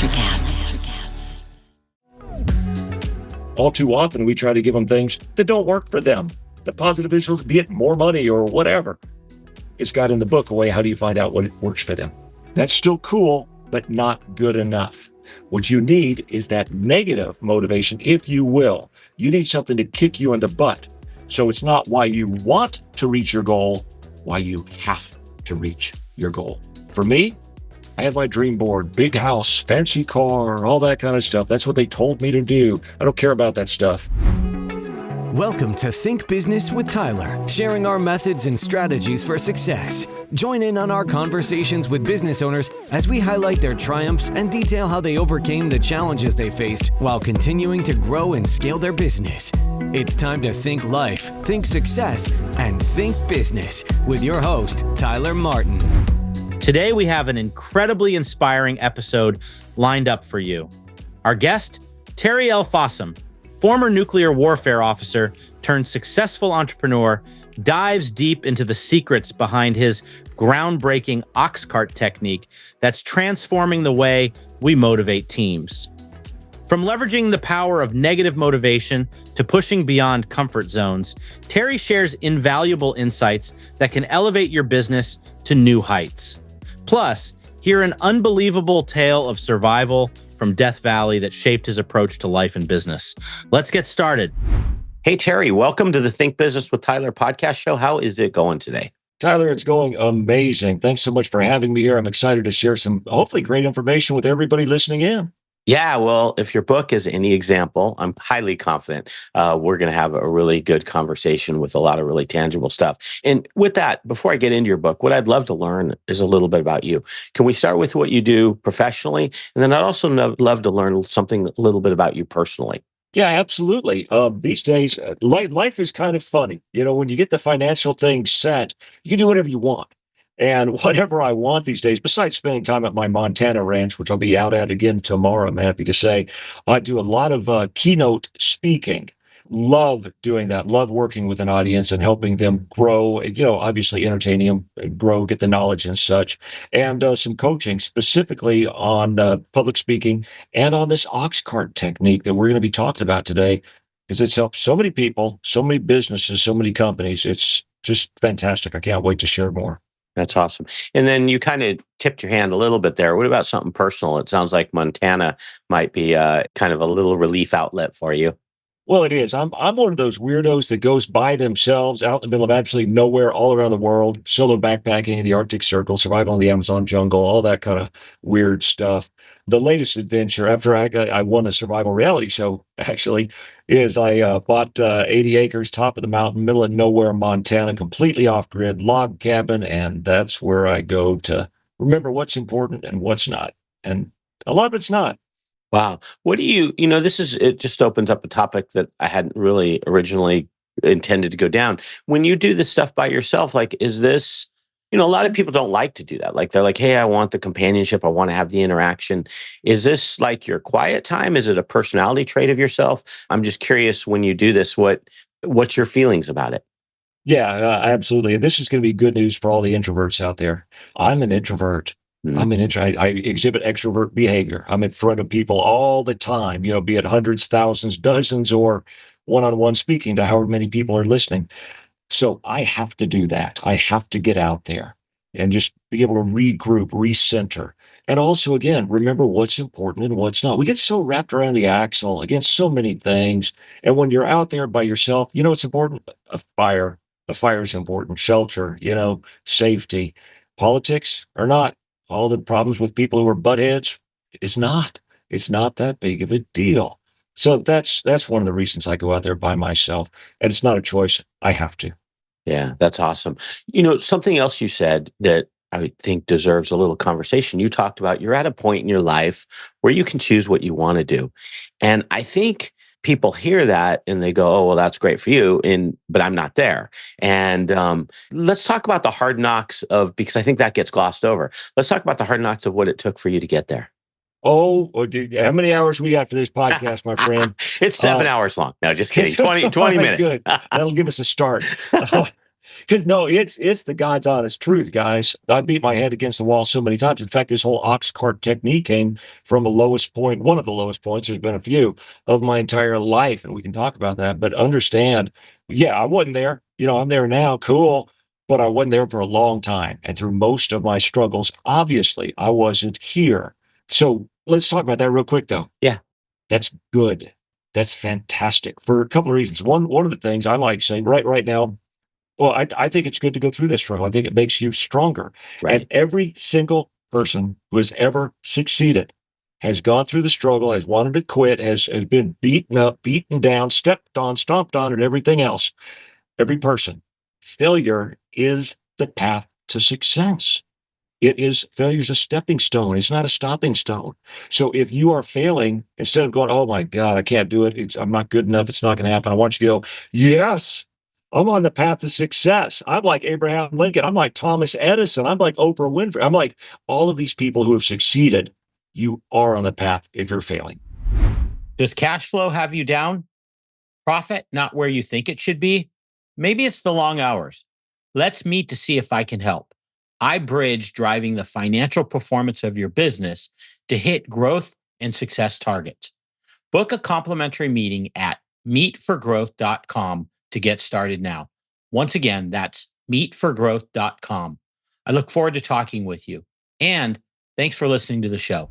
NutriCast. All too often, we try to give them things that don't work for them. The positive visuals, be it more money or whatever. It's got in the book a way, how do you find out what works for them? That's still cool, but not good enough. What you need is that negative motivation, if you will. You need something to kick you in the butt. So it's not why you want to reach your goal, why you have to reach your goal. For me, I had my dream board, big house, fancy car, all that kind of stuff. That's what they told me to do. I don't care about that stuff. Welcome to Think Business with Tyler, sharing our methods and strategies for success. Join in on our conversations with business owners as we highlight their triumphs and detail how they overcame the challenges they faced while continuing to grow and scale their business. It's time to think life, think success, and think business with your host, Tyler Martin. Today, we have an incredibly inspiring episode lined up for you. Our guest, Terry L Fossum, former nuclear warfare officer turned successful entrepreneur, dives deep into the secrets behind his groundbreaking OxCart technique that's transforming the way we motivate teams. From leveraging the power of negative motivation to pushing beyond comfort zones, Terry shares invaluable insights that can elevate your business to new heights. Plus, hear an unbelievable tale of survival from Death Valley that shaped his approach to life and business. Let's get started. Hey, Terry, welcome to the Think Business with Tyler podcast show. How is it going today? Tyler, it's going amazing. Thanks so much for having me here. I'm excited to share some hopefully great information with everybody listening in. Yeah, well, if your book is any example, I'm highly confident we're going to have a really good conversation with a lot of really tangible stuff. And with that, before I get into your book, what I'd love to learn is a little bit about you. Can we start with what you do professionally? And then I'd also love to learn something a little bit about you personally. Yeah, absolutely. These days, life is kind of funny. You know, when you get the financial thing set, you can do whatever you want. And whatever I want these days, besides spending time at my Montana ranch, which I'll be out at again tomorrow, I'm happy to say, I do a lot of keynote speaking. Love doing that. Love working with an audience and helping them grow, obviously entertaining them, grow, get the knowledge and such. And some coaching specifically on public speaking and on this OxCart technique that we're going to be talking about today, because it's helped so many people, so many businesses, so many companies. It's just fantastic. I can't wait to share more. That's awesome. And then you kind of tipped your hand a little bit there. What about something personal? It sounds like Montana might be kind of a little relief outlet for you. Well, it is. I'm one of those weirdos that goes by themselves out in the middle of absolutely nowhere all around the world, solo backpacking in the Arctic Circle, survival in the Amazon jungle, all that kind of weird stuff. The latest adventure after I won a survival reality show, actually, is I bought 80 acres, top of the mountain, middle of nowhere, Montana, completely off-grid, log cabin, and that's where I go to remember what's important and what's not. And a lot of it's not. Wow. What do it just opens up a topic that I hadn't really originally intended to go down. When you do this stuff by yourself, like, is this, a lot of people don't like to do that. Like, they're like, hey, I want the companionship. I want to have the interaction. Is this like your quiet time? Is it a personality trait of yourself? I'm just curious, when you do this, what's your feelings about it? Yeah, absolutely. And this is going to be good news for all the introverts out there. I'm an introvert. I exhibit extrovert behavior. I'm in front of people all the time, be it hundreds, thousands, dozens, or one-on-one speaking to however many people are listening. So I have to do that. I have to get out there and just be able to regroup, recenter. And also, again, remember what's important and what's not. We get so wrapped around the axle against so many things. And when you're out there by yourself, what's important? A fire. A fire is important. Shelter, safety. Politics or not. All the problems with people who are butt heads, it's not that big of a deal. So that's one of the reasons I go out there by myself, and it's not a choice. I have to. Yeah, that's awesome. Something else you said that I think deserves a little conversation. You talked about you're at a point in your life where you can choose what you want to do. And I think people hear that and they go, oh, well, that's great for you, but I'm not there. And let's talk about the hard knocks because I think that gets glossed over. Let's talk about the hard knocks of what it took for you to get there. Oh, dude, how many hours we got for this podcast, my friend? It's 7 hours long. No, just kidding. 20 minutes. Good. That'll give us a start. Because no, it's the God's honest truth, guys. I beat my head against the wall so many times. In fact, this whole OxCart technique came from a lowest point, one of the lowest points, there's been a few, of my entire life, and we can talk about that. But understand, yeah, I wasn't there. I'm there now, cool, but I wasn't there for a long time. And through most of my struggles, obviously, I wasn't here. So let's talk about that real quick, though. Yeah. That's good. That's fantastic for a couple of reasons. One of the things I like saying right now, well, I think it's good to go through this struggle. I think it makes you stronger. And Right. every single person who has ever succeeded has gone through the struggle, has wanted to quit, has been beaten up, beaten down, stepped on, stomped on, and everything else. Every person. Failure is the path to success. Failure is a stepping stone. It's not a stopping stone. So if you are failing, instead of going, oh my God, I can't do it. I'm not good enough. It's not going to happen. I want you to go, yes, I'm on the path to success. I'm like Abraham Lincoln. I'm like Thomas Edison. I'm like Oprah Winfrey. I'm like all of these people who have succeeded. You are on the path if you're failing. Does cash flow have you down? Profit not where you think it should be? Maybe it's the long hours. Let's meet to see if I can help. I bridge driving the financial performance of your business to hit growth and success targets. Book a complimentary meeting at meetforgrowth.com to get started now. Once again, that's meetforgrowth.com. I look forward to talking with you. And thanks for listening to the show.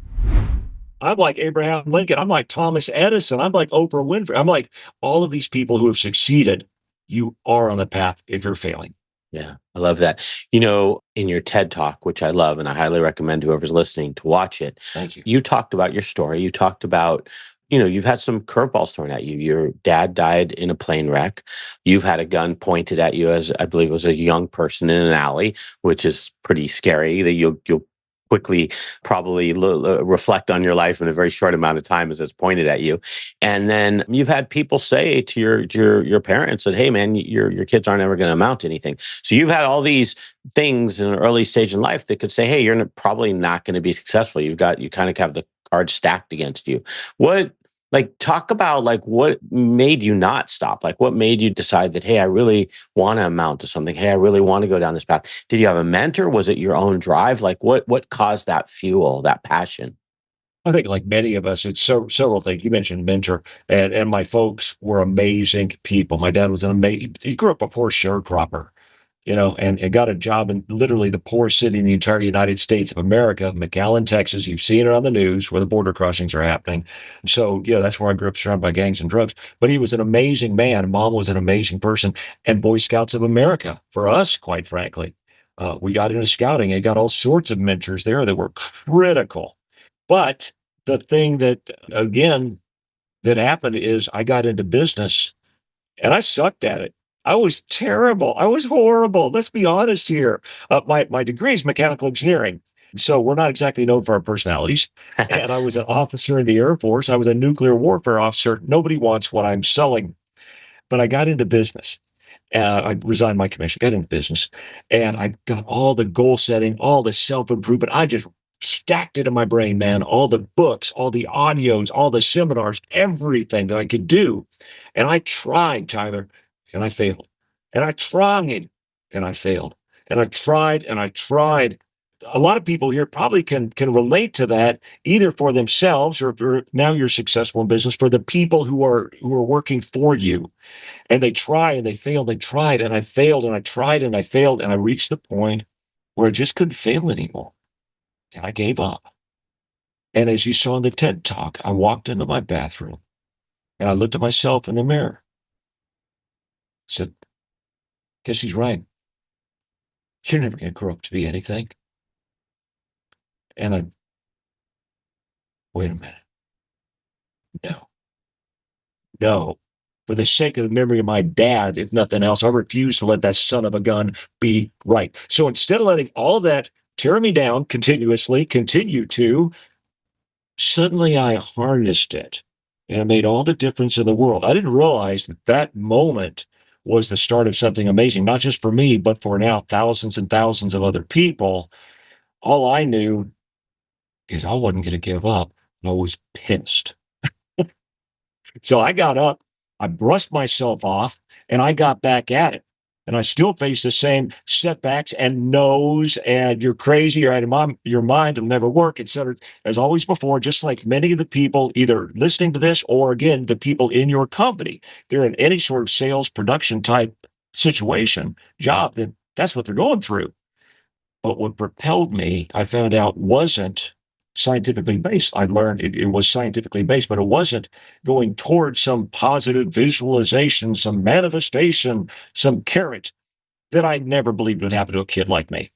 I'm like Abraham Lincoln. I'm like Thomas Edison. I'm like Oprah Winfrey. I'm like all of these people who have succeeded. You are on the path if you're failing. Yeah, I love that. In your TED Talk, which I love, and I highly recommend whoever's listening to watch it, Thank you. you talked about your story. You talked about, you've had some curveballs thrown at you. Your dad died in a plane wreck. You've had a gun pointed at you as, I believe it was a young person in an alley, which is pretty scary that you'll quickly probably reflect on your life in a very short amount of time as it's pointed at you. And then you've had people say to your parents that, hey man, your kids aren't ever going to amount to anything. So you've had all these things in an early stage in life that could say, hey, you're probably not going to be successful. You kind of have the cards stacked against you. Talk about what made you not stop? What made you decide that, hey, I really want to amount to something. Hey, I really want to go down this path. Did you have a mentor? Was it your own drive? What caused that fuel, that passion? I think, like many of us, it's several things. You mentioned mentor, and my folks were amazing people. My dad was he grew up a poor sharecropper, and got a job in literally the poorest city in the entire United States of America, McAllen, Texas. You've seen it on the news where the border crossings are happening. So, yeah, that's where I grew up, surrounded by gangs and drugs. But he was an amazing man. Mom was an amazing person, and Boy Scouts of America for us, quite frankly. We got into scouting and got all sorts of mentors there that were critical. But the thing that happened is I got into business and I sucked at it. I was terrible. I was horrible. Let's be honest here. My degree is mechanical engineering. So we're not exactly known for our personalities. And I was an officer in the Air Force. I was a nuclear warfare officer. Nobody wants what I'm selling. But I got into business. I resigned my commission, got into business, and I got all the goal setting, all the self-improvement. I just stacked it in my brain, man. All the books, all the audios, all the seminars, everything that I could do. And I tried, Tyler, and I failed. And I tried, and I failed. And I tried, and I tried. A lot of people here probably can relate to that, either for themselves or now you're successful in business, for the people who are working for you. And they try and they fail. They tried and I failed and I tried and I failed. And I reached the point where I just couldn't fail anymore. And I gave up. And as you saw in the TED Talk, I walked into my bathroom and I looked at myself in the mirror. I said, guess he's right. You're never going to grow up to be anything. And wait a minute. No. For the sake of the memory of my dad, if nothing else, I refuse to let that son of a gun be right. So instead of letting all of that tear me down continuously, suddenly I harnessed it and it made all the difference in the world. I didn't realize that moment was the start of something amazing, not just for me, but for now thousands and thousands of other people. All I knew is I wasn't going to give up. I was pissed. So I got up, I brushed myself off, and I got back at it. and I still face the same setbacks and no's, and you're crazy, you're out of your mind, it'll never work, etc. As always before, just like many of the people either listening to this or again, the people in your company, they're in any sort of sales production type situation, job, then that's what they're going through. But what propelled me, I found out, wasn't scientifically based. I learned it was scientifically based, but it wasn't going towards some positive visualization, some manifestation, some carrot that I never believed would happen to a kid like me,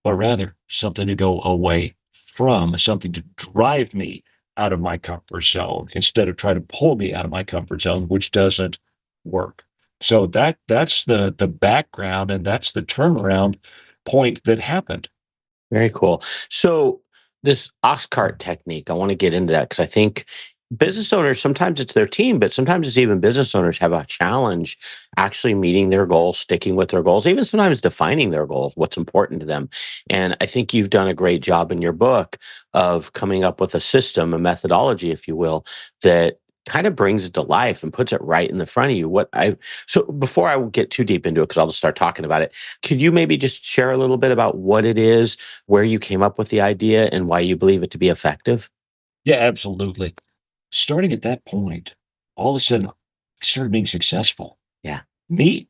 but rather something to go away from, something to drive me out of my comfort zone instead of try to pull me out of my comfort zone, which doesn't work. So that's the background, and that's the turnaround point that happened. Very cool. So this OxCart technique, I want to get into that because I think business owners, sometimes it's their team, but sometimes it's even business owners have a challenge actually meeting their goals, sticking with their goals, even sometimes defining their goals, what's important to them. And I think you've done a great job in your book of coming up with a system, a methodology, if you will, that kind of brings it to life and puts it right in the front of you. So before I get too deep into it, because I'll just start talking about it, could you maybe just share a little bit about what it is, where you came up with the idea, and why you believe it to be effective? Yeah, absolutely. Starting at that point, all of a sudden, I started being successful. Yeah. Me,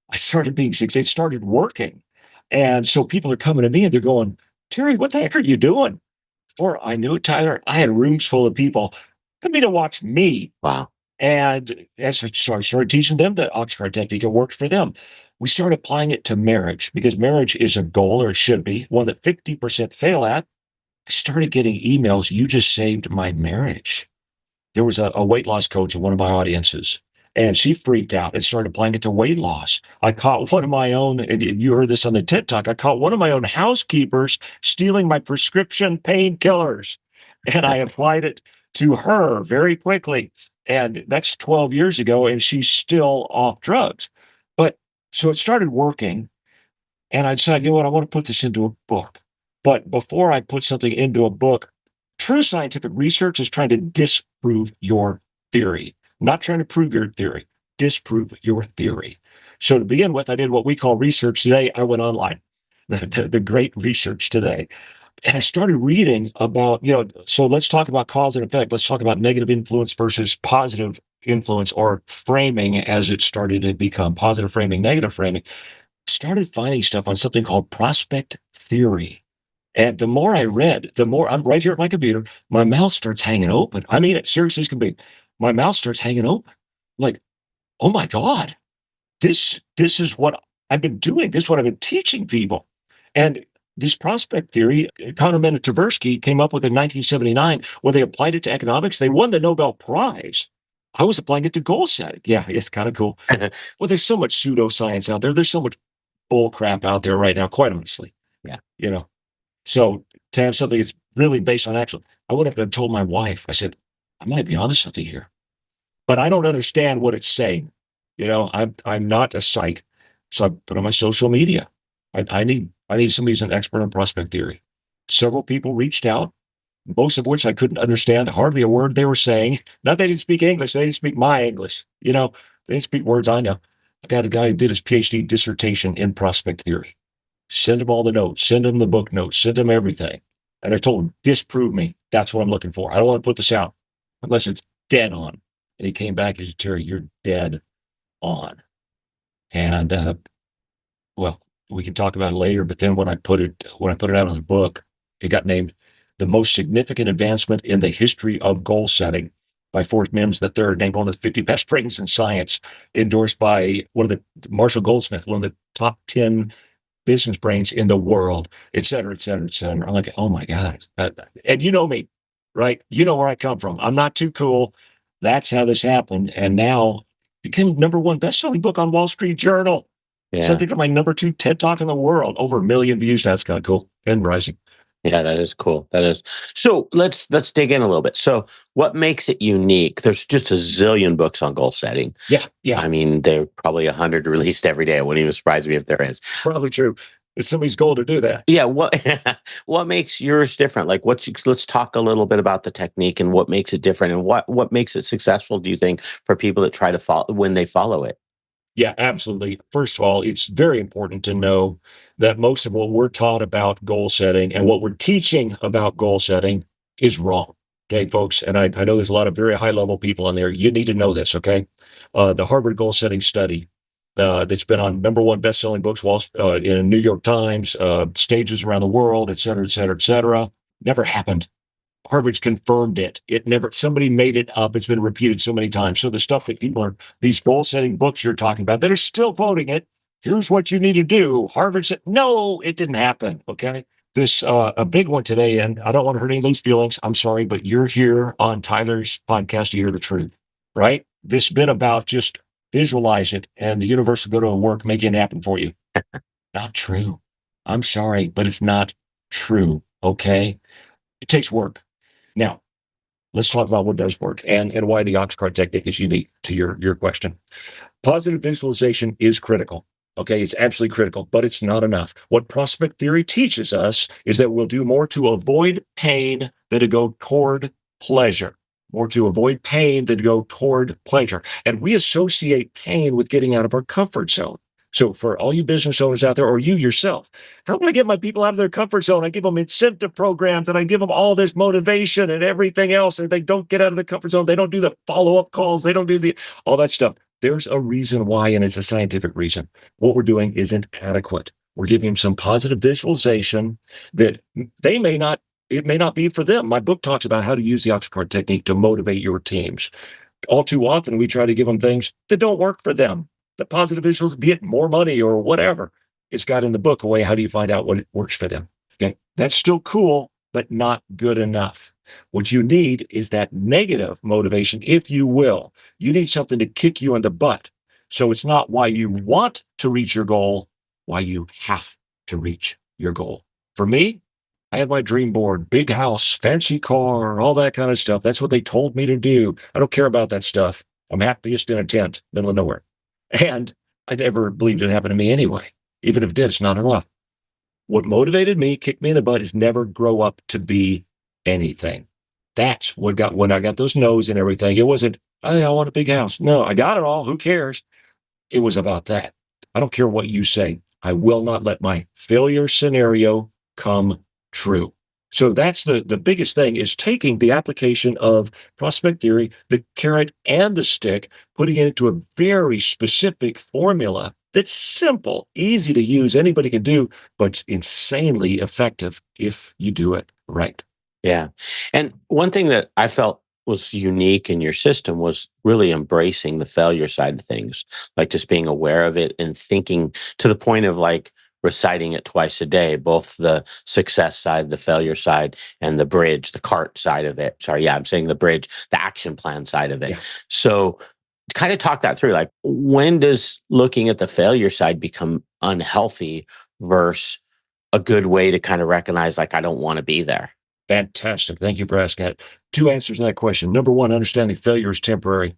I started being successful. It started working. And so people are coming to me and they're going, Terry, what the heck are you doing? Before I knew it, Tyler, I had rooms full of people coming to watch me. Wow. And as I started teaching them the OxCart technique, it worked for them. We started applying it to marriage because marriage is a goal, or it should be, one that 50% fail at. I started getting emails, you just saved my marriage. There was a weight loss coach in one of my audiences, and she freaked out and started applying it to weight loss. I caught one of my own, and you heard this on the TED Talk, I caught one of my own housekeepers stealing my prescription painkillers, and I applied it to her very quickly. And that's 12 years ago, and she's still off drugs. But so it started working. And I decided, you know what, I want to put this into a book. But before I put something into a book, true scientific research is trying to disprove your theory, not trying to prove your theory, disprove your theory. So to begin with, I did what we call research today. I went online, the great research today. And I started reading about, so let's talk about cause and effect. Let's talk about negative influence versus positive influence, or framing, as it started to become positive framing, negative framing. Started finding stuff on something called prospect theory. And the more I read, the more I'm right here at my computer, my mouth starts hanging open. I mean it seriously as can be. My mouth starts hanging open. Like, oh my God, this is what I've been doing. This is what I've been teaching people. And this prospect theory, Kahneman and Tversky came up with in 1979. When they applied it to economics, they won the Nobel Prize. I was applying it to goal setting. Yeah, it's kind of cool. Well, there's so much pseudoscience out there. There's so much bull crap out there right now, quite honestly. Yeah. So to have something that's really based on actual, I would have told my wife, I said, I might be onto something here, but I don't understand what it's saying. I'm not a psych. So I put on my social media. I need somebody who's an expert on prospect theory. Several people reached out, most of which I couldn't understand hardly a word they were saying. Not they didn't speak English, they didn't speak my English. They didn't speak words I know. I got a guy who did his PhD dissertation in prospect theory. Send him all the notes, send him the book notes, send him everything. And I told him, disprove me. That's what I'm looking for. I don't want to put this out unless it's dead on. And he came back and said, Terry, you're dead on. And well, we can talk about it later. But then when I put it out in the book, it got named the most significant advancement in the history of goal setting by Fort Mims III, named one of the 50 best brains in science, endorsed by one of the Marshall Goldsmith, one of the top 10 business brains in the world, et cetera, et cetera, et cetera. I'm like, oh my God. And you know me, right? You know where I come from. I'm not too cool. That's how this happened. And now became #1 best-selling book on Wall Street Journal. Yeah. Something to my #2 TED Talk in the world. Over 1 million views. That's kind of cool. And rising. Yeah, that is cool. That is. So let's dig in a little bit. So what makes it unique? There's just a zillion books on goal setting. Yeah. I mean, there are probably 100 released every day. It wouldn't even surprise me if there is. It's probably true. It's somebody's goal to do that. Yeah. What makes yours different? Like, let's talk a little bit about the technique and what makes it different, and what makes it successful. Do you think for people that try to follow when they follow it? Yeah, absolutely. First of all, it's very important to know that most of what we're taught about goal setting and what we're teaching about goal setting is wrong. Okay, folks. And I know there's a lot of very high level people on there. You need to know this. Okay. The Harvard goal setting study that's been on number one best-selling books, in New York Times, stages around the world, et cetera, et cetera, et cetera, never happened. Harvard's confirmed it. It never, somebody made it up. It's been repeated so many times. So the stuff that people are, these goal setting books you're talking about that are still quoting it, here's what you need to do. Harvard said, no, it didn't happen. Okay. This, a big one today, and I don't want to hurt anybody's feelings. I'm sorry, but you're here on Tyler's podcast to hear the truth, right? This bit about just visualize it and the universe will go to work, making it happen for you. Not true. I'm sorry, but it's not true. Okay. It takes work. Now, let's talk about what does work and why the OxCart technique is unique to your question. Positive visualization is critical. Okay, it's absolutely critical, but it's not enough. What prospect theory teaches us is that we'll do more to avoid pain than to go toward pleasure. More to avoid pain than to go toward pleasure. And we associate pain with getting out of our comfort zone. So for all you business owners out there, or you yourself, how can I get my people out of their comfort zone? I give them incentive programs and I give them all this motivation and everything else, and they don't get out of the comfort zone. They don't do the follow-up calls. They don't do all that stuff. There's a reason why, and it's a scientific reason. What we're doing isn't adequate. We're giving them some positive visualization that it may not be for them. My book talks about how to use the OxCart technique to motivate your teams. All too often, we try to give them things that don't work for them. The positive visuals, be it more money or whatever. It's got in the book a way, how do you find out what works for them? Okay. That's still cool, but not good enough. What you need is that negative motivation, if you will. You need something to kick you in the butt. So it's not why you want to reach your goal, why you have to reach your goal. For me, I had my dream board, big house, fancy car, all that kind of stuff. That's what they told me to do. I don't care about that stuff. I'm happiest in a tent, middle of nowhere. And I never believed it happened to me anyway. Even if it did, it's not enough. What motivated me, kicked me in the butt, is never grow up to be anything. That's what got, when I got those no's and everything, it wasn't, hey, I want a big house. No, I got it all. Who cares? It was about that. I don't care what you say. I will not let my failure scenario come true. So that's the biggest thing, is taking the application of prospect theory, the carrot and the stick, putting it into a very specific formula that's simple, easy to use, anybody can do, but insanely effective if you do it right. Yeah. And one thing that I felt was unique in your system was really embracing the failure side of things, like just being aware of it and thinking to the point of like reciting it twice a day, both the success side, the failure side, and the bridge, the cart side of it. Sorry, yeah, I'm saying the bridge, the action plan side of it. Yeah. So kind of talk that through. Like, when does looking at the failure side become unhealthy versus a good way to kind of recognize, like, I don't want to be there? Fantastic. Thank you for asking that. Two answers to that question. Number one, understanding failure is temporary.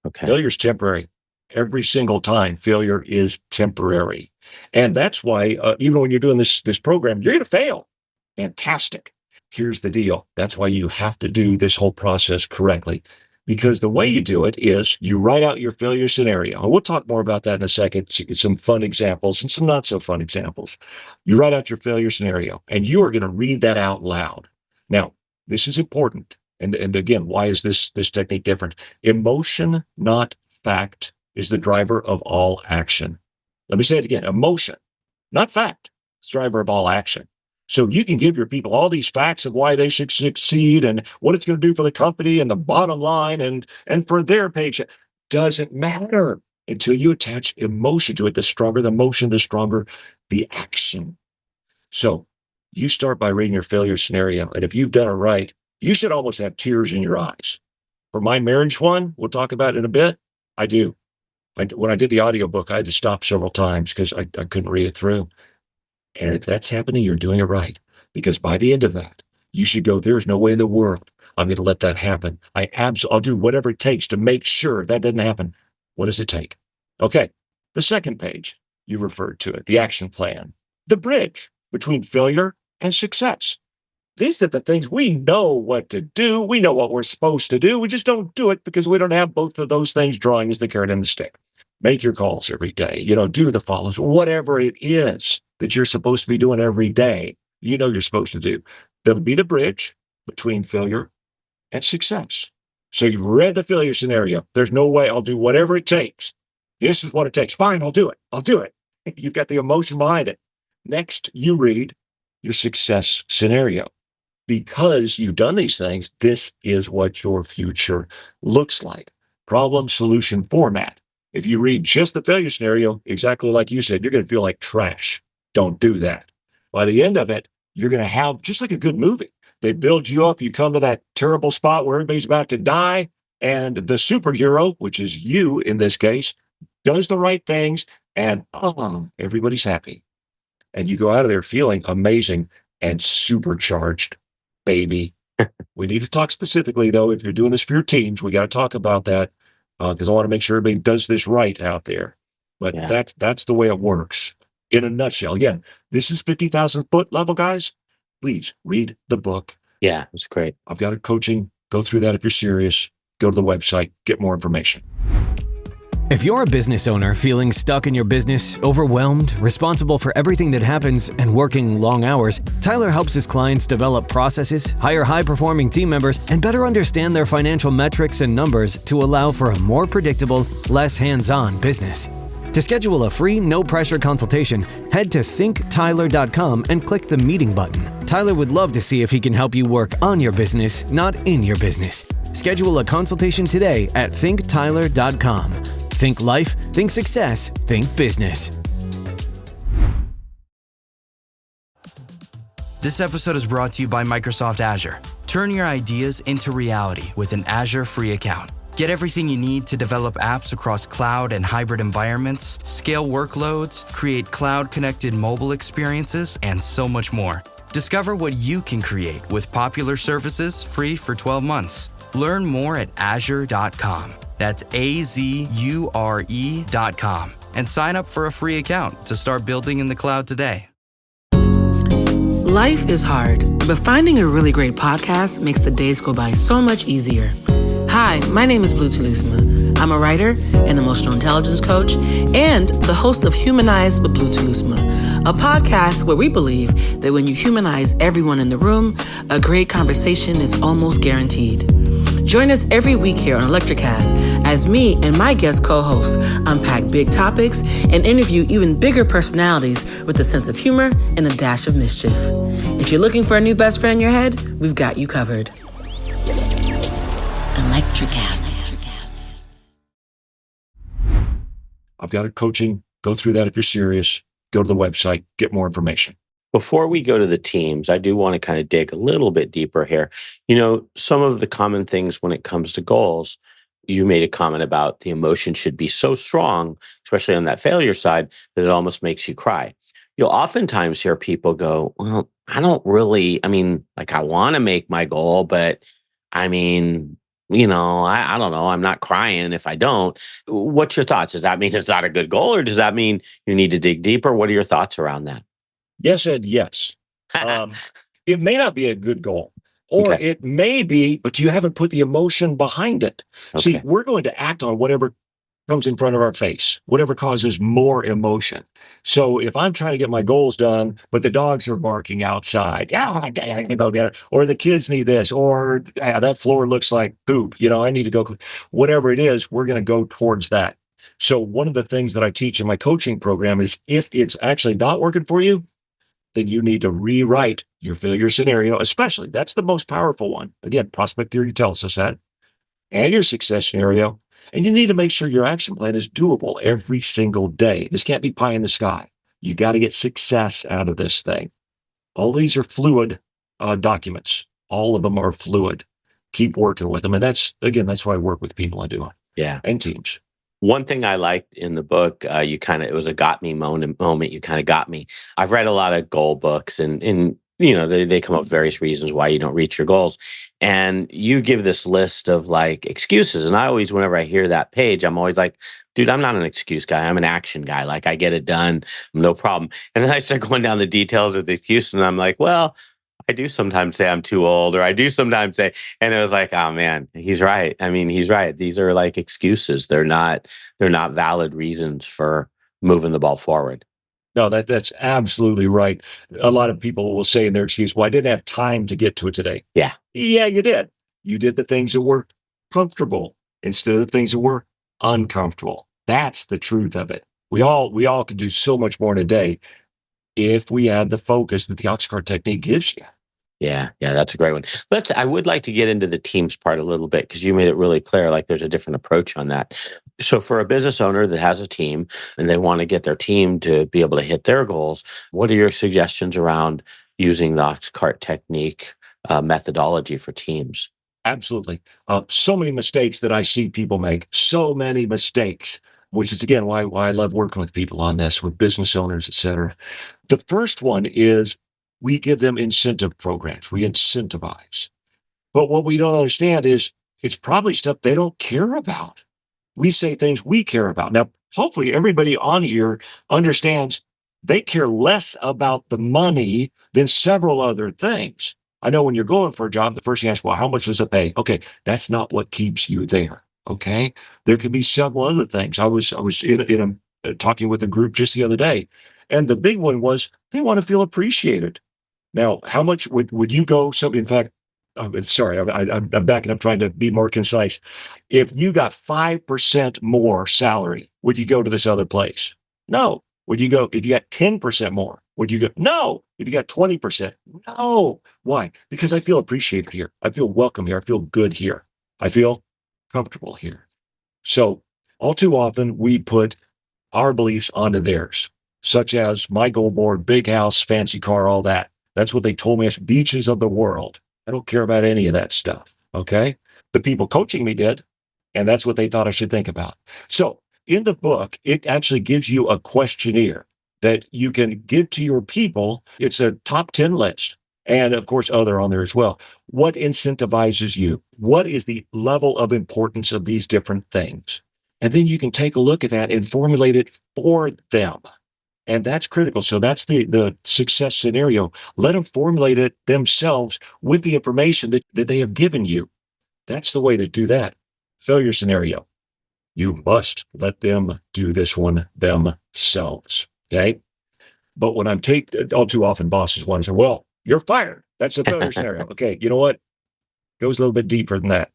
Okay. Failure is temporary. Every single time, failure is temporary. And that's why, even when you're doing this program, you're going to fail. Fantastic. Here's the deal. That's why you have to do this whole process correctly. Because the way you do it is you write out your failure scenario. And we'll talk more about that in a second. Some fun examples and some not so fun examples. You write out your failure scenario and you are going to read that out loud. Now, this is important. And again, why is this technique different? Emotion, not fact, is the driver of all action. Let me say it again. Emotion, not fact, is the driver of all action. So you can give your people all these facts of why they should succeed and what it's going to do for the company and the bottom line and for their paycheck. Doesn't matter until you attach emotion to it. The stronger the emotion, the stronger the action. So you start by reading your failure scenario. And if you've done it right, you should almost have tears in your eyes. For my marriage one, we'll talk about it in a bit. I do. When I did the audiobook, I had to stop several times because I couldn't read it through. And if that's happening, you're doing it right. Because by the end of that, you should go, there's no way in the world I'm going to let that happen. I'll do whatever it takes to make sure that doesn't happen. What does it take? Okay. The second page, you referred to it, the action plan, the bridge between failure and success. These are the things we know what to do. We know what we're supposed to do. We just don't do it because we don't have both of those things drawing as the carrot and the stick. make your calls every day, do the follows, whatever it is that you're supposed to be doing every day, you're supposed to do. That'll be the bridge between failure and success. So you've read the failure scenario. There's no way. I'll do whatever it takes. This is what it takes. Fine, I'll do it. I'll do it. You've got the emotion behind it. Next, you read your success scenario. Because you've done these things, this is what your future looks like. Problem, solution, format. If you read just the failure scenario, exactly like you said, you're going to feel like trash. Don't do that. By the end of it, you're going to have, just like a good movie, they build you up. You come to that terrible spot where everybody's about to die, and the superhero, which is you in this case, does the right things, and everybody's happy. And you go out of there feeling amazing and supercharged, baby. We need to talk specifically, though. If you're doing this for your teams, we got to talk about that because I want to make sure everybody does this right out there. But that's the way it works in a nutshell. Again, this is 50,000 foot level, guys. Please read the book. Yeah, it's great. I've got a coaching. Go through that if you're serious. Go to the website, get more information. If you're a business owner feeling stuck in your business, overwhelmed, responsible for everything that happens, and working long hours, Tyler helps his clients develop processes, hire high-performing team members, and better understand their financial metrics and numbers to allow for a more predictable, less hands-on business. To schedule a free, no-pressure consultation, head to thinktyler.com and click the meeting button. Tyler would love to see if he can help you work on your business, not in your business. Schedule a consultation today at thinktyler.com. Think life, think success, think business. This episode is brought to you by Microsoft Azure. Turn your ideas into reality with an Azure free account. Get everything you need to develop apps across cloud and hybrid environments, scale workloads, create cloud-connected mobile experiences, and so much more. Discover what you can create with popular services free for 12 months. Learn more at azure.com. That's azure.com. And sign up for a free account to start building in the cloud today. Life is hard, but finding a really great podcast makes the days go by so much easier. Hi, my name is Blue Telusma. I'm a writer, an emotional intelligence coach, and the host of Humanize with Blue Telusma, a podcast where we believe that when you humanize everyone in the room, a great conversation is almost guaranteed. Join us every week here on Electricast as me and my guest co-hosts unpack big topics and interview even bigger personalities with a sense of humor and a dash of mischief. If you're looking for a new best friend in your head, we've got you covered. Electricast. I've got a coaching. Go through that if you're serious. Go to the website, get more information. Before we go to the teams, I do want to kind of dig a little bit deeper here. Some of the common things when it comes to goals, you made a comment about the emotion should be so strong, especially on that failure side, that it almost makes you cry. You'll oftentimes hear people go, well, I don't really, I want to make my goal, but I don't know. I'm not crying if I don't. What's your thoughts? Does that mean it's not a good goal, or does that mean you need to dig deeper? What are your thoughts around that? Yes and yes. It may not be a good goal, or it may be, but you haven't put the emotion behind it. Okay. See, we're going to act on whatever comes in front of our face, whatever causes more emotion. So if I'm trying to get my goals done, but the dogs are barking outside, or the kids need this, or that floor looks like poop, I need to go, whatever it is, we're going to go towards that. So one of the things that I teach in my coaching program is if it's actually not working for you, then you need to rewrite your failure scenario, especially. That's the most powerful one. Again, prospect theory tells us that. And your success scenario. And you need to make sure your action plan is doable every single day. This can't be pie in the sky. You got to get success out of this thing. All these are fluid documents. All of them are fluid. Keep working with them. And that's why I work with people I do. Yeah. And teams. One thing I liked in the book, it was a got me moment. You kind of got me. I've read a lot of goal books and they come up with various reasons why you don't reach your goals. And you give this list of like excuses. And I always, whenever I hear that page, I'm always like, dude, I'm not an excuse guy. I'm an action guy. Like I get it done. No problem. And then I start going down the details of the excuse and I'm like, well, I do sometimes say I'm too old, or I do sometimes say, and it was like, oh man, he's right. I mean, he's right. These are like excuses. They're not valid reasons for moving the ball forward. No, that's absolutely right. A lot of people will say in their excuse, well, I didn't have time to get to it today. Yeah. Yeah, you did. You did the things that were comfortable instead of the things that were uncomfortable. That's the truth of it. We all can do so much more in a day if we had the focus that the OxCart technique gives you. Yeah, yeah, that's a great one. I would like to get into the teams part a little bit because you made it really clear, like there's a different approach on that. So for a business owner that has a team and they want to get their team to be able to hit their goals, what are your suggestions around using the OxCart technique methodology for teams? Absolutely. So many mistakes that I see people make, so many mistakes, which is again why I love working with people on this, with business owners, et cetera. The first one is we give them incentive programs. We incentivize. But what we don't understand is it's probably stuff they don't care about. We say things we care about. Now, hopefully everybody on here understands they care less about the money than several other things. I know when you're going for a job, the first thing you ask, well, how much does it pay? Okay, that's not what keeps you there. Okay. There could be several other things. I was in a talking with a group just the other day, and the big one was they want to feel appreciated. Now, how much would you go? So, in fact, sorry, I'm backing up, trying to be more concise. If you got 5% more salary, would you go to this other place? No. Would you go if you got 10% more? Would you go? No. If you got 20%? No. Why? Because I feel appreciated here. I feel welcome here. I feel good here. I feel comfortable here. So, all too often, we put our beliefs onto theirs, such as my goal board, big house, fancy car, all that. That's what they told me. It's beaches of the world. I don't care about any of that stuff. Okay. The people coaching me did. And that's what they thought I should think about. So in the book, it actually gives you a questionnaire that you can give to your people. It's a top 10 list. And of course, other on there as well. What incentivizes you? What is the level of importance of these different things? And then you can take a look at that and formulate it for them. And that's critical. So that's the success scenario. Let them formulate it themselves with the information that they have given you. That's the way to do that. Failure scenario. You must let them do this one themselves. Okay. But when all too often bosses want to say, well, you're fired. That's a failure scenario. Okay. You know what? Goes a little bit deeper than that.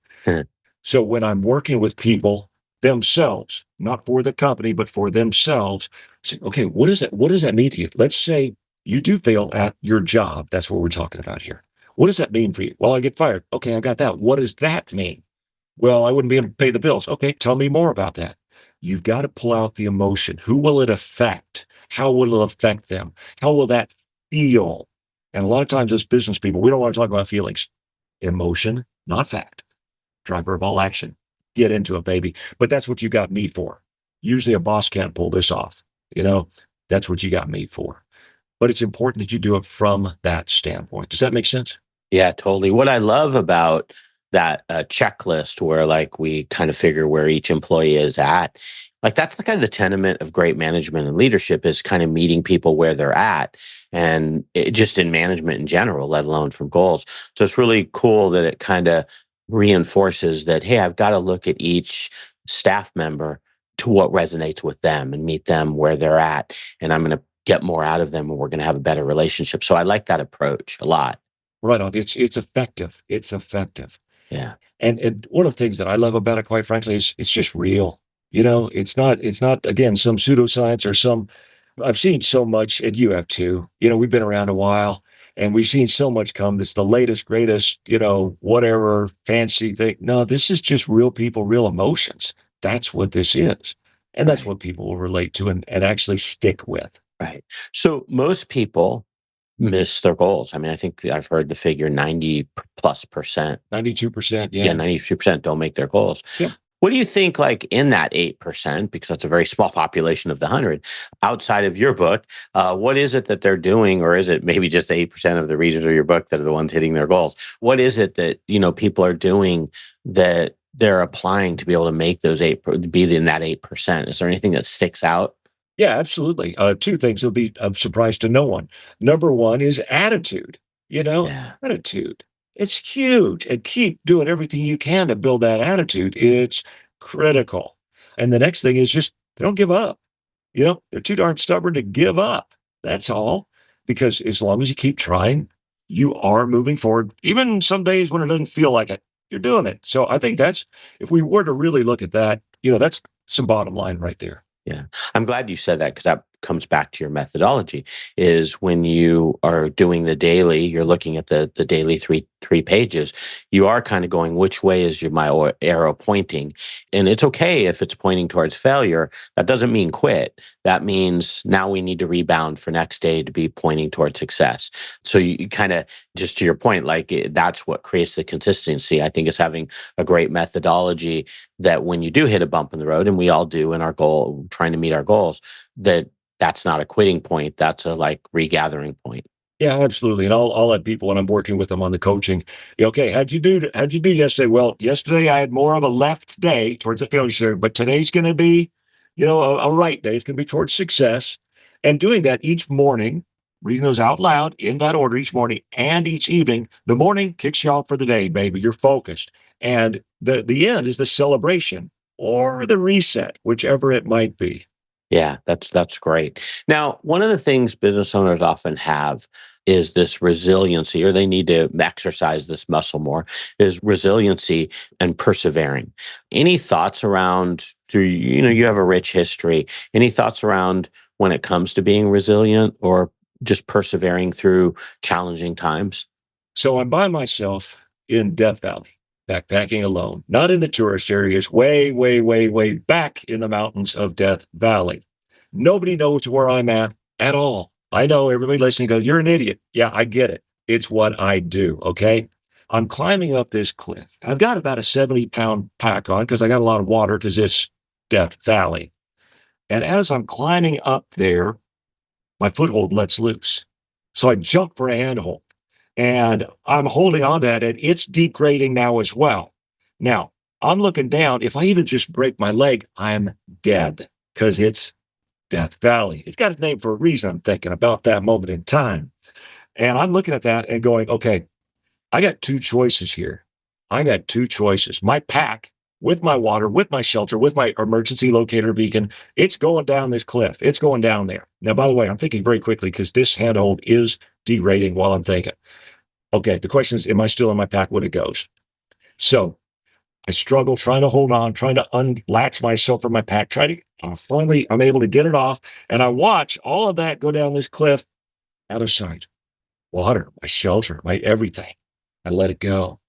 So when I'm working with people themselves, not for the company, but for themselves, say, okay, what does that mean to you? Let's say you do fail at your job. That's what we're talking about here. What does that mean for you? Well, I get fired. Okay, I got that. What does that mean? Well, I wouldn't be able to pay the bills. Okay, tell me more about that. You've got to pull out the emotion. Who will it affect? How will it affect them? How will that feel? And a lot of times as business people, we don't want to talk about feelings. Emotion, not fact. Driver of all action. Get into it, baby. But that's what you got me for. Usually a boss can't pull this off. That's what you got me for. But it's important that you do it from that standpoint. Does that make sense? Yeah, totally. What I love about that checklist where like we kind of figure where each employee is at, like that's the kind of the tenement of great management and leadership is kind of meeting people where they're at and just in management in general, let alone from goals. So it's really cool that it kind of reinforces that, hey, I've got to look at each staff member to what resonates with them and meet them where they're at. And I'm going to get more out of them and we're going to have a better relationship. So I like that approach a lot. Right on. It's effective. It's effective. Yeah. And one of the things that I love about it, quite frankly, is it's just real. It's not again some pseudoscience or some. I've seen so much, and you have too. We've been around a while, and we've seen so much come. That's the latest, greatest, whatever fancy thing. No, this is just real people, real emotions. That's what this is, and that's what people will relate to and actually stick with. Right. So most people miss their goals. I mean, I think I've heard the figure 90+%. 92%. Yeah, 92% don't make their goals. Yeah. What do you think, like in that 8%, because that's a very small population of the 100, outside of your book, what is it that they're doing, or is it maybe just 8% of the readers of your book that are the ones hitting their goals? What is it that, people are doing that they're applying to be able to make those be in that 8%? Is there anything that sticks out? Yeah, absolutely. Two things will be a surprise to no one. Number one is attitude. Yeah. Attitude. It's huge. And keep doing everything you can to build that attitude. It's critical. And the next thing is just don't give up. They're too darn stubborn to give up. That's all. Because as long as you keep trying, you are moving forward. Even some days when it doesn't feel like it, you're doing it. So I think if we were to really look at that, that's some bottom line right there. Yeah. I'm glad you said that because that comes back to your methodology is when you are doing the daily, you're looking at the daily three pages, you are kind of going, which way is my arrow pointing? And it's okay if it's pointing towards failure. That doesn't mean quit. That means now we need to rebound for next day to be pointing towards success. So you kind of, just to your point, like that's what creates the consistency. I think is having a great methodology that when you do hit a bump in the road, and we all do in our goal, trying to meet our goals, that's not a quitting point. That's a like regathering point. Yeah, absolutely. And I'll let people when I'm working with them on the coaching. Okay, how'd you do yesterday? Well, yesterday I had more of a left day towards the failure scenario, but today's going to be, a right day. It's going to be towards success. And doing that each morning, reading those out loud in that order each morning and each evening. The morning kicks you off for the day, baby. You're focused. And the end is the celebration or the reset, whichever it might be. Yeah, that's great. Now, one of the things business owners often have is this resiliency, or they need to exercise this muscle more, is resiliency and persevering. Any thoughts around through, you have a rich history. Any thoughts around when it comes to being resilient or just persevering through challenging times? So I'm by myself in Death Valley, backpacking alone, not in the tourist areas, way, way, way, way back in the mountains of Death Valley. Nobody knows where I'm at all. I know everybody listening goes, you're an idiot. Yeah, I get it. It's what I do. Okay. I'm climbing up this cliff. I've got about a 70-pound pack on because I got a lot of water because it's Death Valley. And as I'm climbing up there, my foothold lets loose. So I jump for a handhold and I'm holding on to that and it's degrading now as well. Now I'm looking down. If I even just break my leg, I'm dead because it's Death Valley. It's got its name for a reason. I'm thinking about that moment in time. And I'm looking at that and going, okay, I got two choices here. I got two choices. My pack with my water, with my shelter, with my emergency locator beacon, it's going down this cliff. It's going down there. Now, by the way, I'm thinking very quickly because this handhold is degrading while I'm thinking. Okay, the question is, am I still in my pack when it goes? So I struggle trying to hold on, trying to unlatch myself from my pack, finally, I'm able to get it off. And I watch all of that go down this cliff out of sight. Water, my shelter, my everything. I let it go.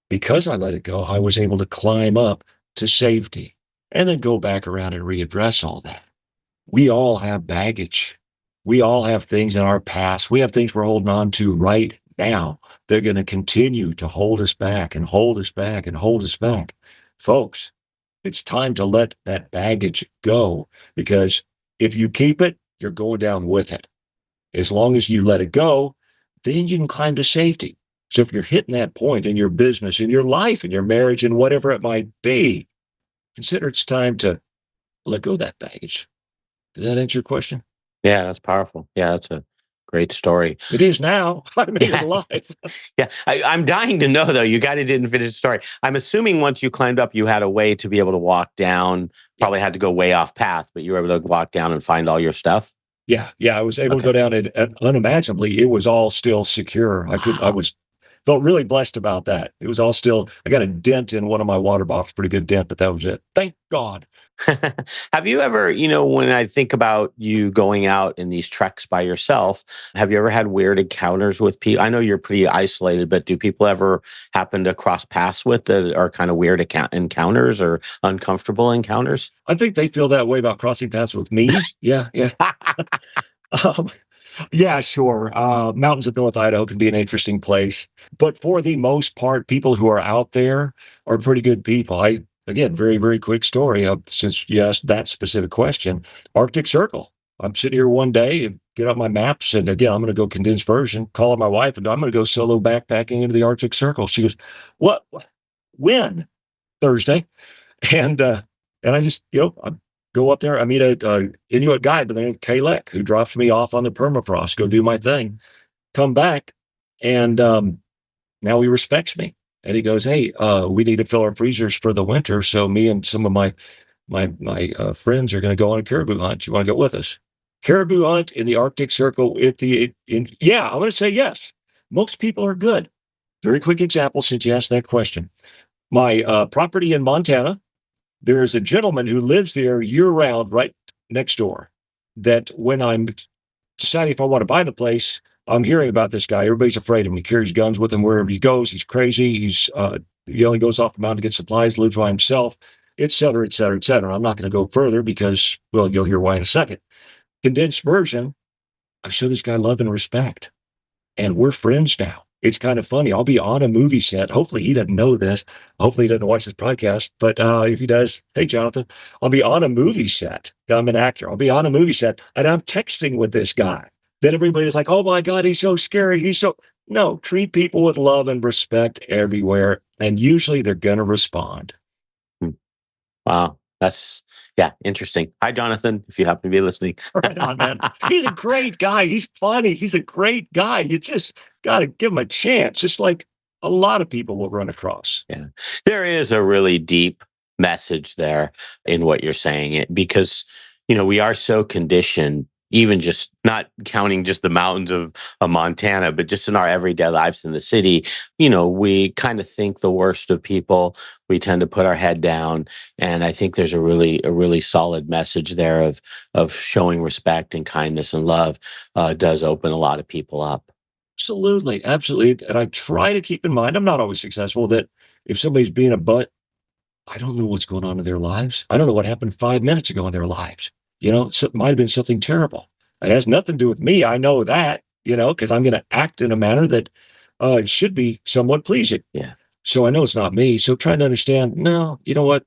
Because I let it go, I was able to climb up to safety and then go back around and readdress all that. We all have baggage. We all have things in our past. We have things we're holding on to right now. They're going to continue to hold us back and hold us back and hold us back. Folks, it's time to let that baggage go because if you keep it, you're going down with it. As long as you let it go, then you can climb to safety. So if you're hitting that point in your business, in your life, in your marriage, and whatever it might be, consider it's time to let go of that baggage. Does that answer your question? Yeah, that's powerful. Yeah, that's a great story. It is now. I made it Yeah. alive. Yeah, I'm dying to know though. You got didn't finish the story. I'm assuming once you climbed up, you had a way to be able to walk down. Probably had to go way off path, but you were able to walk down and find all your stuff. Yeah, I was able to Okay. go down and unimaginably, it was all still secure. Wow. Felt really blessed about that. It was all still, I got a dent in one of my water bottles, pretty good dent, but that was it. Thank God. Have you ever, when I think about you going out in these treks by yourself, have you ever had weird encounters with people? I know you're pretty isolated, but do people ever happen to cross paths with that are kind of weird encounters or uncomfortable encounters? I think they feel that way about crossing paths with me. Yeah. Um, yeah, sure. Mountains of North Idaho can be an interesting place, but for the most part, people who are out there are pretty good people. Again, very, very quick story. Since you asked that specific question, Arctic Circle. I'm sitting here one day and get out my maps, and again, I'm going to go condensed version. Call up my wife, and I'm going to go solo backpacking into the Arctic Circle. She goes, "What? When?" Thursday, and I just I go up there. I meet a Inuit guide by the name of Kalek who drops me off on the permafrost. Go do my thing. Come back. And now he respects me. And he goes, "Hey, we need to fill our freezers for the winter. So me and some of my friends are going to go on a caribou hunt. You want to go with us?" Caribou hunt in the Arctic Circle yeah, I'm going to say yes. Most people are good. Very quick example, since you asked that question. My property in Montana, there is a gentleman who lives there year round right next door, that when I'm deciding if I want to buy the place, I'm hearing about this guy. Everybody's afraid of him. He carries guns with him wherever he goes. He's crazy. He only goes off the mountain to get supplies, lives by himself, et cetera, et cetera, et cetera. I'm not going to go further because, well, you'll hear why in a second. Condensed version, I show this guy love and respect, and we're friends now. It's kind of funny. I'll be on a movie set. Hopefully he doesn't know this. Hopefully he doesn't watch this podcast. But if he does, hey, Jonathan, I'll be on a movie set. I'm an actor. I'll be on a movie set, and I'm texting with this guy. Then everybody's like, "Oh, my God, he's so scary. No, treat people with love and respect everywhere, and usually they're going to respond." Wow. That's, yeah, interesting. Hi, Jonathan, if you happen to be listening. Right on, man. He's a great guy. He's funny. He's a great guy. You just got to give him a chance, just like a lot of people will run across. Yeah. There is a really deep message there in what you're saying, because, we are so conditioned, even just not counting just the mountains of Montana, but just in our everyday lives in the city, we kind of think the worst of people. We tend to put our head down. And I think there's a really solid message there of showing respect and kindness and love does open a lot of people up. Absolutely. Absolutely. And I try to keep in mind, I'm not always successful, that if somebody's being a butt, I don't know what's going on in their lives. I don't know what happened 5 minutes ago in their lives. So it might have been something terrible. It has nothing to do with me. I know that, because I'm going to act in a manner that should be somewhat pleasing. Yeah. So I know it's not me. So trying to understand, no, you know what?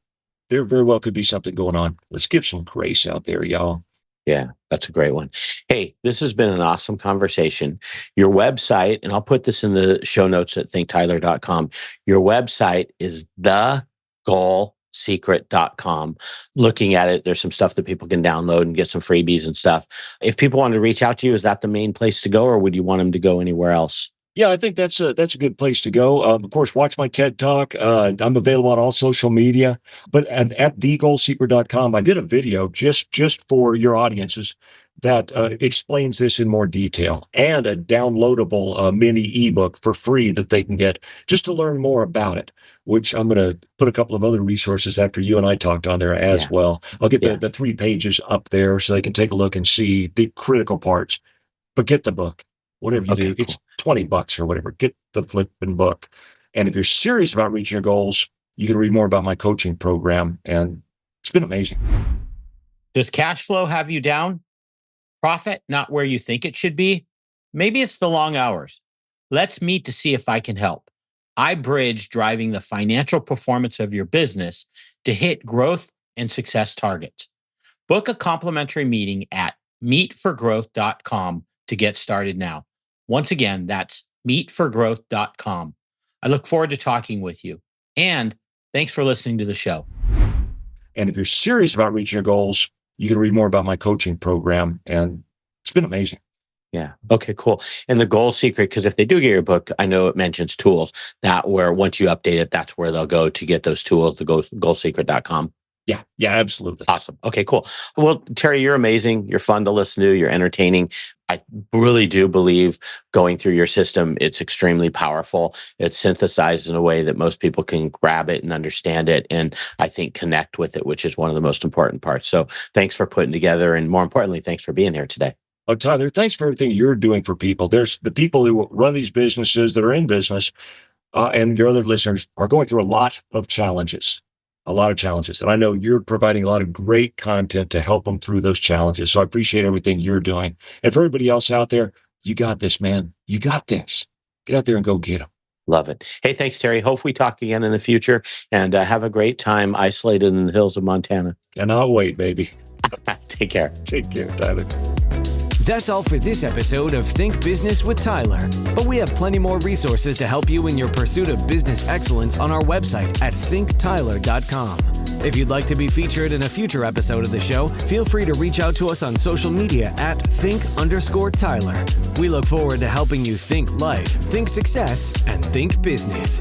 There very well could be something going on. Let's give some grace out there, y'all. Yeah, that's a great one. Hey, this has been an awesome conversation. Your website, and I'll put this in the show notes at thinktyler.com. Your website is thegoalsecret.com. Looking at it, there's some stuff that people can download and get some freebies and stuff. If people want to reach out to you, is that the main place to go, or would you want them to go anywhere else? Yeah, I think that's a good place to go. Of course, watch my TED Talk. I'm available on all social media, but at thegoalsecret.com, I did a video just for your audiences that explains this in more detail, and a downloadable mini ebook for free that they can get just to learn more about it, which I'm going to put a couple of other resources after you and I talked on there as well. I'll get the 3 pages up there so they can take a look and see the critical parts, but get the book. Whatever you do, cool. It's $20 or whatever. Get the flipping book. And if you're serious about reaching your goals, you can read more about my coaching program. And it's been amazing. Does cash flow have you down? Profit not where you think it should be? Maybe it's the long hours. Let's meet to see if I can help. I bridge driving the financial performance of your business to hit growth and success targets. Book a complimentary meeting at meetforgrowth.com to get started now. Once again, that's meetforgrowth.com. I look forward to talking with you. And thanks for listening to the show. And if you're serious about reaching your goals, you can read more about my coaching program. And it's been amazing. Yeah. Okay, cool. And the Goal Secret, because if they do get your book, I know it mentions tools, that where once you update it, that's where they'll go to get those tools, the goalsecret.com. Yeah, absolutely. Awesome. Okay, cool. Well, Terry, you're amazing. You're fun to listen to. You're entertaining. I really do believe going through your system, it's extremely powerful. It's synthesized in a way that most people can grab it and understand it, and I think connect with it, which is one of the most important parts. So thanks for putting together, and more importantly, thanks for being here today. Oh, Tyler, thanks for everything you're doing for people. There's the people who run these businesses that are in business, and your other listeners are going through a lot of challenges. And I know you're providing a lot of great content to help them through those challenges. So I appreciate everything you're doing. And for everybody else out there, you got this, man. You got this. Get out there and go get them. Love it. Hey, thanks, Terry. Hope we talk again in the future, and have a great time isolated in the hills of Montana. And I'll wait, baby. Take care. Take care, Tyler. That's all for this episode of Think Business with Tyler. But we have plenty more resources to help you in your pursuit of business excellence on our website at thinktyler.com. If you'd like to be featured in a future episode of the show, feel free to reach out to us on social media at think_Tyler. We look forward to helping you think life, think success, and think business.